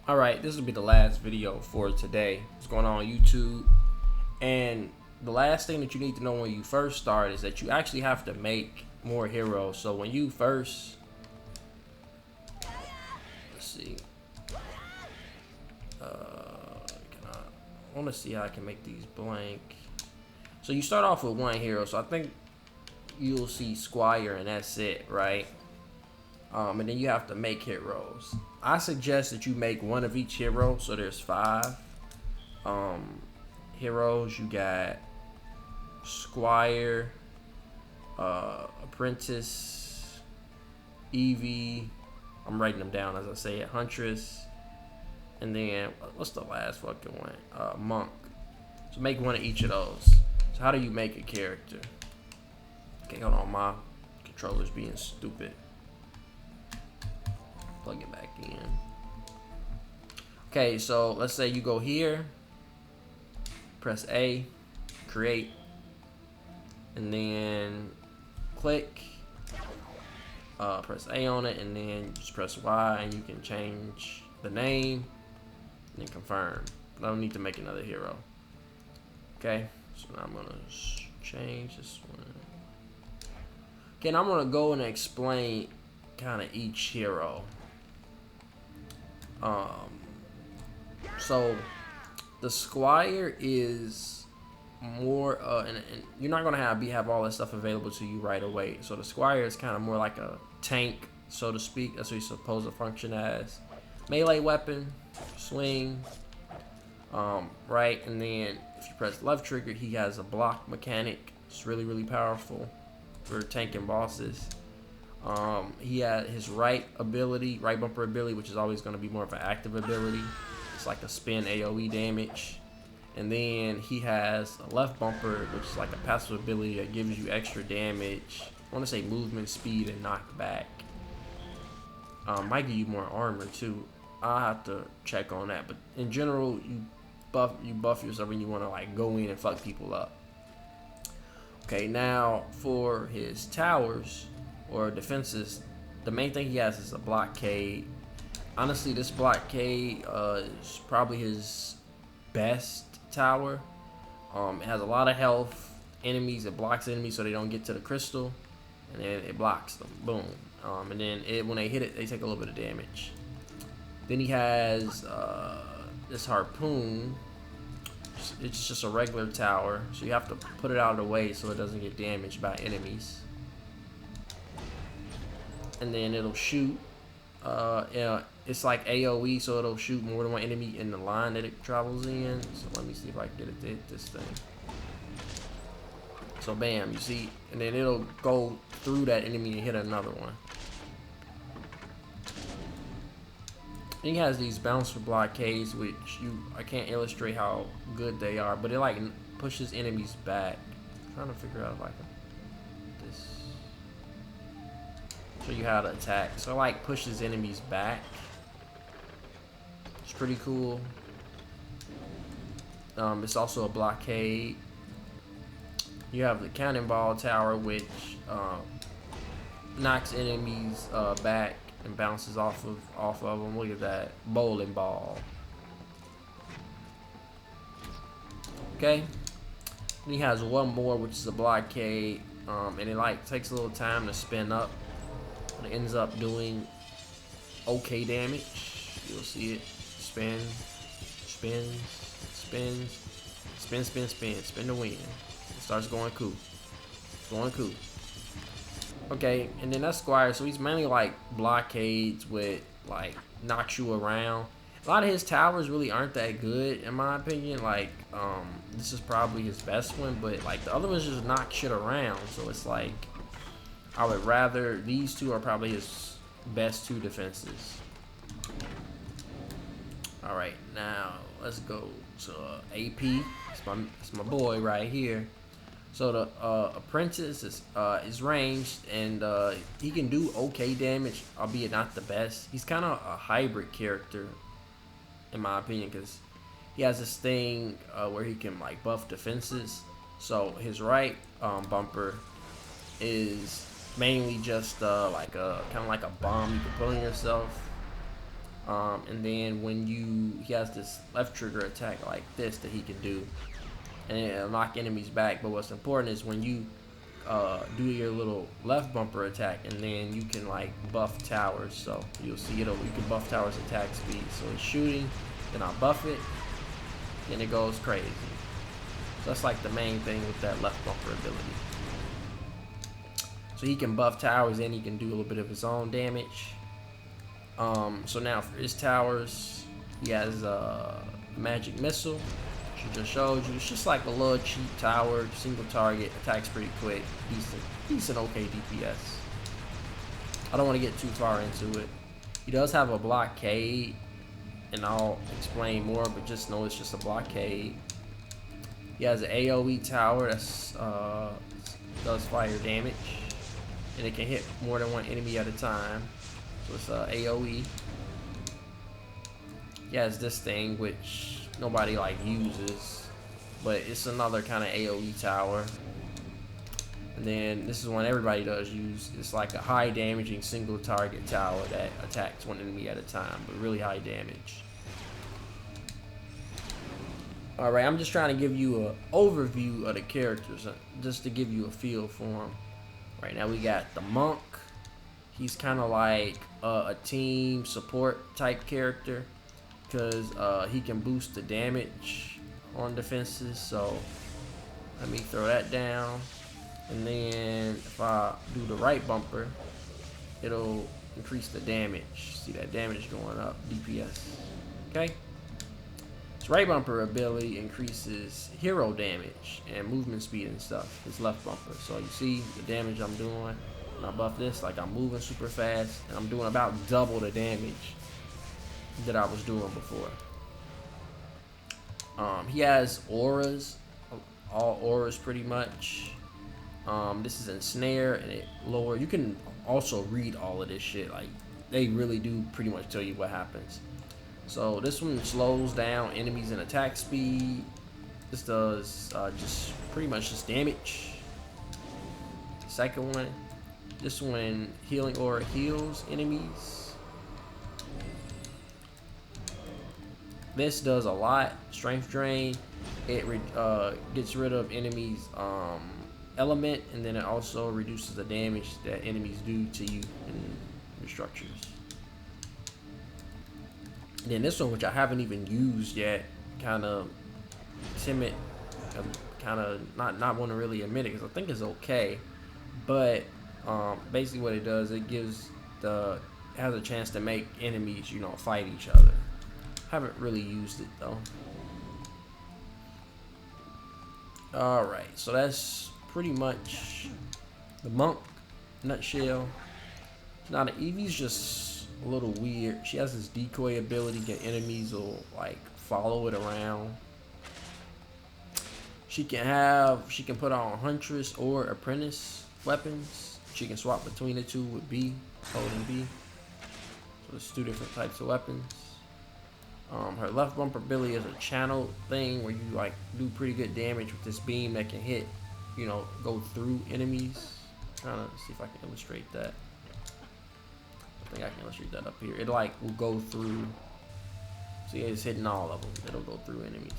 Alright, this will be the last video for today. What's going on YouTube? And the last thing that you need to know when you first start is that you actually have to make more heroes. So when you first, let's see, I want to see how I can make these blank. So you start off with one hero. So I think you'll see Squire and that's it, right? And then you have to make heroes. I suggest that you make one of each hero. So there's 5 heroes. You got Squire, Apprentice, eevee. I'm writing them down as I say it. Huntress, and then what's the last fucking one? Monk. So make one of each of those. So how do you make a character? Okay, hold on, my controller's being stupid. Plug it back in. Okay, so let's say you go here, press A, create, and then click, press A on it, and then just press Y, and you can change the name, and then confirm. But I don't need to make another hero. Okay, so now I'm gonna change this one. Okay, now I'm gonna go and explain kind of each hero. So the Squire is more and you're not gonna have all that stuff available to you right away. So the Squire is kind of more like a tank, so to speak. That's what he's supposed to function as. Melee weapon, swing, right, and then if you press left trigger, he has a block mechanic. It's really powerful for tanking bosses. He had his right bumper ability, which is always going to be more of an active ability. It's like a spin AoE damage. And then he has a left bumper, which is like a passive ability that gives you extra damage. I want to say movement, speed, and knockback. Might give you more armor too. I'll have to check on that. But in general, you buff yourself when you want to like go in and fuck people up. Okay, now for his towers or defenses, the main thing he has is a blockade. Honestly, this blockade is probably his best tower. It has a lot of health, enemies. It blocks enemies so they don't get to the crystal, and then it blocks them. Boom. And then when they hit it, they take a little bit of damage. Then he has this harpoon. It's just a regular tower, so you have to put it out of the way so it doesn't get damaged by enemies. And then it'll shoot. It's like AoE, so it'll shoot more than one enemy in the line that it travels in. So let me see if I can get it to hit this thing. So bam, you see, and then it'll go through that enemy and hit another one. He has these bouncer blockades, which I can't illustrate how good they are, but it like pushes enemies back. I'm trying to figure out if I can this. Show you how to attack. So it like pushes enemies back. It's pretty cool. It's also a blockade. You have the cannonball tower, which knocks enemies back and bounces off of them. Look at that bowling ball. Okay. And he has one more, which is a blockade, and it like takes a little time to spin up. It ends up doing okay damage. You'll see it. Spin, spins, spins, spin, spin, spin, spin to win. It starts going cool. Going cool. Okay, and then that's Squire. So he's mainly like blockades with like knocks you around. A lot of his towers really aren't that good in my opinion. Like this is probably his best one, but like the other ones just knock shit around. So it's like I would rather, these two are probably his best 2 defenses. Alright, now let's go to AP. It's my boy right here. So the Apprentice is ranged, and he can do okay damage, albeit not the best. He's kind of a hybrid character, in my opinion, because he has this thing where he can like buff defenses. So his right bumper is mainly just like a kind of like a bomb you can put on yourself, And then when he has this left trigger attack like this that he can do, and it'll knock enemies back. But what's important is when you do your little left bumper attack, and then you can like buff towers. So you'll see you can buff towers attack speed. So it's shooting, then I buff it, then it goes crazy. So that's like the main thing with that left bumper ability. So he can buff towers and he can do a little bit of his own damage. So now for his towers, he has a magic missile. She just showed you. It's just like a little cheap tower, single target, attacks pretty quick, decent okay DPS. I don't want to get too far into it. He does have a blockade, and I'll explain more, but just know it's just a blockade. He has an AoE tower that's does fire damage, and it can hit more than one enemy at a time. So it's AoE. He has this thing which nobody like uses, but it's another kind of AoE tower. And then this is one everybody does use. It's like a high damaging single target tower that attacks one enemy at a time, but really high damage. Alright, I'm just trying to give you an overview of the characters, just to give you a feel for them. Right now we got the monk. He's kind of like a team support type character, because he can boost the damage on defenses. So let me throw that down, and then if I do the right bumper, it'll increase the damage. See that damage going up, DPS. Okay, his right bumper ability increases hero damage and movement speed and stuff. His left bumper, so you see the damage I'm doing when I buff this, like I'm moving super fast and I'm doing about double the damage that I was doing before. He has auras, all auras pretty much. This is ensnare, and it lower. You can also read all of this shit. Like they really do pretty much tell you what happens. So this one slows down enemies in attack speed. This does just pretty much just damage. Second one, this one healing aura heals enemies. This does a lot. Strength drain. It gets rid of enemies' element, and then it also reduces the damage that enemies do to you in your structures. And then this one, which I haven't even used yet, kind of timid, kind of not want to really admit it because I think it's okay, but basically what it does, it has a chance to make enemies, fight each other. Haven't really used it though. Alright, so that's pretty much the monk nutshell. Now the eevee's just a little weird. She has this decoy ability that enemies will like follow it around. She can put on huntress or apprentice weapons. She can swap between the two with B, holding B. So there's two different types of weapons. Her left bumper ability is a channel thing where you like do pretty good damage with this beam that can hit, go through enemies. Trying to see if I can illustrate that. I think I can illustrate that up here. It like will go through. See, it's hitting all of them. It'll go through enemies.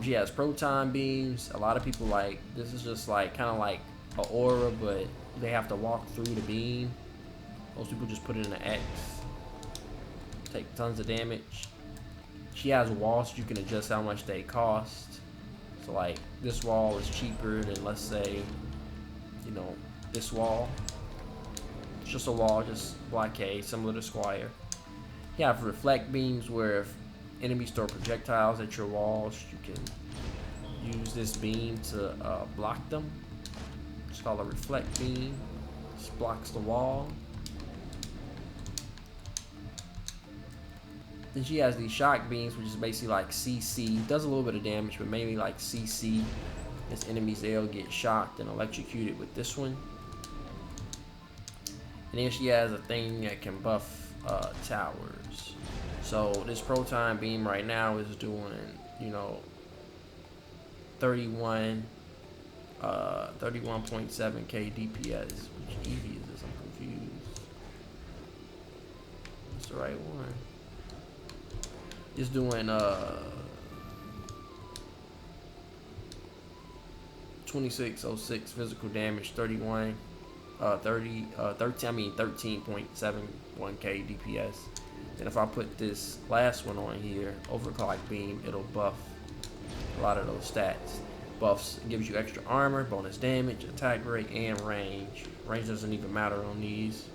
She has proton beams. A lot of people like this is just like kind of like an aura, but they have to walk through the beam. Most people just put it in an X. Take tons of damage. She has walls you can adjust how much they cost. So like this wall is cheaper than, let's say, this wall. It's just a wall, just blockade, similar to Squire. You have reflect beams where if enemies throw projectiles at your walls, you can use this beam to block them. It's called a reflect beam. Just blocks the wall. Then she has these shock beams, which is basically like CC. Does a little bit of damage, but mainly like CC. As enemies, they'll get shocked and electrocuted with this one. And then she has a thing that can buff towers. So this proton beam right now is doing, 31.7k DPS. Which eevee is this? I'm confused. the right one. It's doing 2606 physical damage, 13.71k DPS. And if I put this last one on here, overclock beam, it'll buff a lot of those stats. Buffs gives you extra armor, bonus damage, attack rate, and range. Range doesn't even matter on these,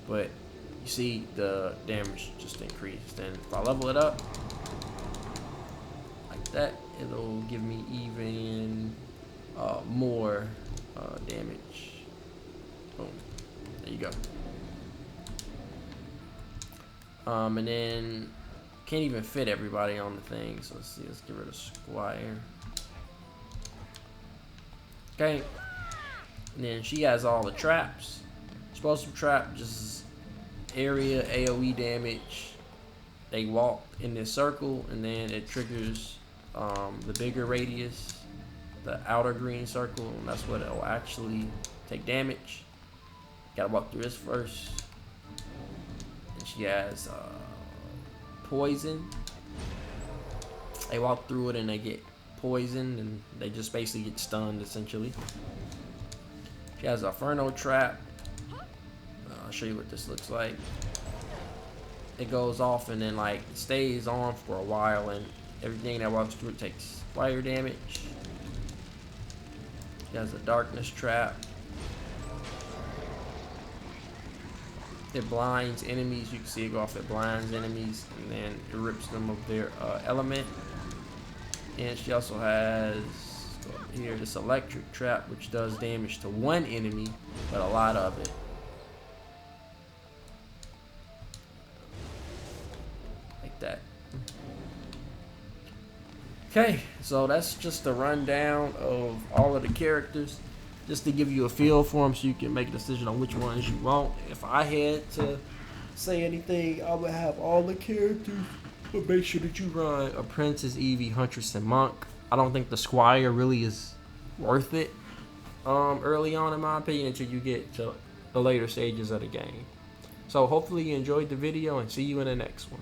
but you see the damage just increased. And if I level it up like that, it'll give me even more damage. Boom. There you go. And then can't even fit everybody on the thing. So let's see. Let's get rid of Squire. Okay. And then she has all the traps. Explosive trap, just area AoE damage. They walk in this circle, and then it triggers the bigger radius, the outer green circle, and that's what it'll actually take damage. Gotta walk through this first. And she has poison. They walk through it and they get poisoned, and they just basically get stunned essentially. She has a Inferno trap. I'll show you what this looks like. It goes off and then like it stays on for a while, and everything that walks through it takes fire damage. She has a darkness trap. It blinds enemies. You can see it go off. It blinds enemies, and then it rips them of their element. And she also has here this electric trap, which does damage to one enemy, but a lot of it. Like that. Okay, so that's just a rundown of all of the characters, just to give you a feel for them so you can make a decision on which ones you want. If I had to say anything, I would have all the characters, but make sure that you run Apprentice, Eevee, Huntress, and Monk. I don't think the Squire really is worth it early on, in my opinion, until you get to the later stages of the game. So hopefully you enjoyed the video, and see you in the next one.